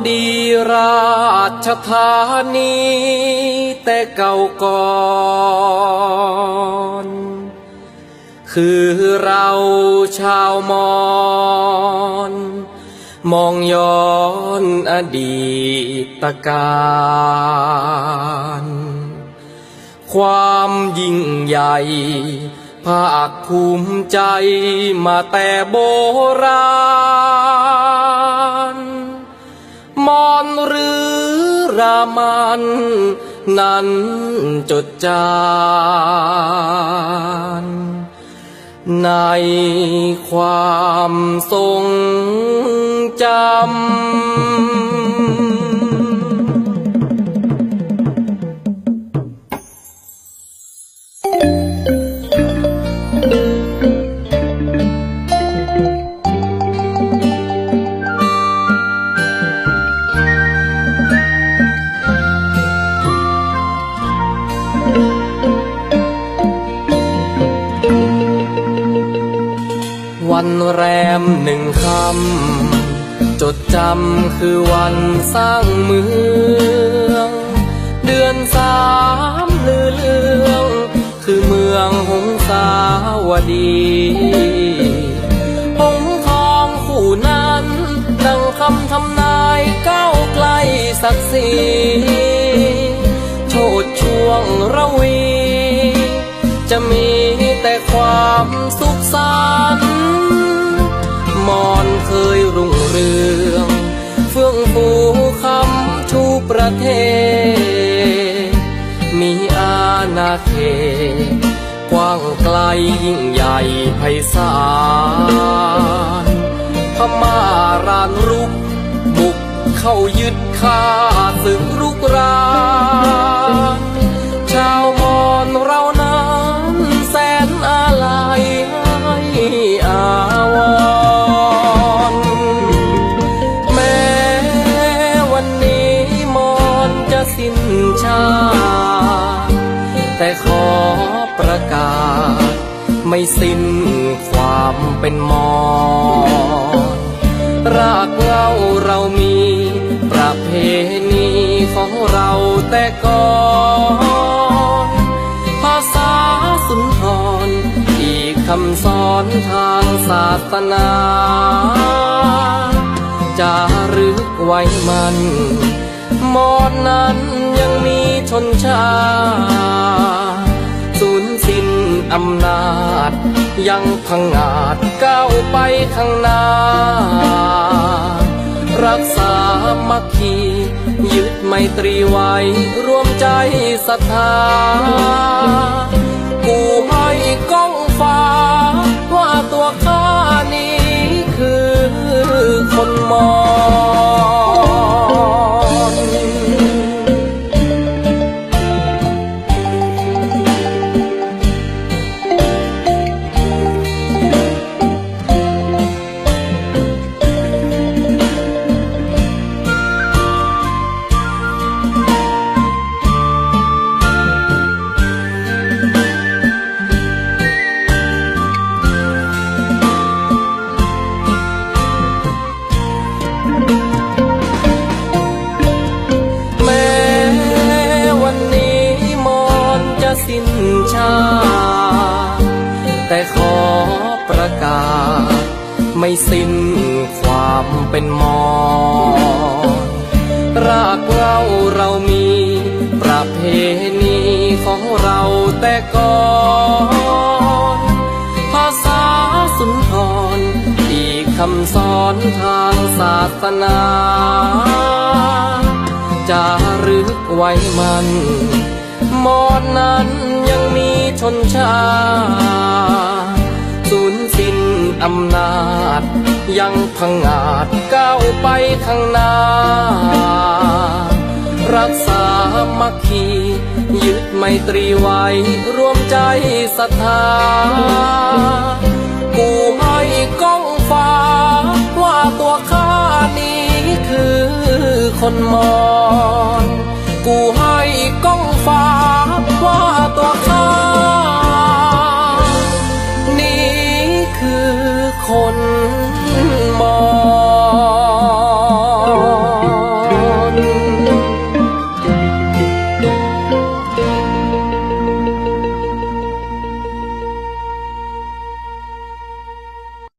ดีราชธานีแต่เก่าก่อนคือเราชาวมอญมองย้อนอดีตการความยิ่งใหญ่ภาคภูมิใจมาแต่โบราณมอญหรือรามันนั้นจดจานในความทรงจำวันแรมหนึ่งค่ำจดจำคือวันสร้างเมืองเดือนสามลือเลืองคือเมืองหงสาวดีหงทองคู่นั้นดังคำทำนายก้าวไกลศักดิ์ศรีโชติช่วงระวีจะมีแต่ความสุขสันต์มอญเคยรุ่งเรืองเฟื่องฟูคำชูประเทศมีอาณาเขตกว้างไกลยิ่งใหญ่ไพศาลพม่ารานรุกบุกเข้ายึดฆ่าศึกรุกรานชาวมอญเรานั้นแสนอาลัยให้อาวรณ์แม้วันนี้มอญจะสิ้นชาติแต่ขอประกาศไม่สิ้นความเป็นมอญรากเหง้าเรามีประเพณีของเราแต่ก่อนภาษาสุนทรอีกคำสอนทางศาสนาจารึกไว้มันมอญนั้นยังมีชนชาสูญสิ้นอำนาจยังพังอาจก้าวไปข้างหน้ารักษามัคคียึดไมตรีไว้รวมใจศรัทธากูให้ก้องฟ้าว่าตัวข้านี้คือคนมอญสิ้นชาติแต่ขอประกาศไม่สิ้นความเป็นมอญรากเหง้าเรามีประเพณีของเราแต่ก่อนภาษาสุนทรอีกคำสอนทางศาสนาจารึกไว้มันมอญนั้นยังมีชนชาสูญสิ้นอำนาจยังพังอาจก้าวไปข้างหน้ารักษามัคคียึดไมตรีไว้รวมใจศรัทธากูให้ก้องฟ้าว่าตัวข้านี้คือคนมอญกูให้ก้องฟ้าว่าตัวข้านี้คือคน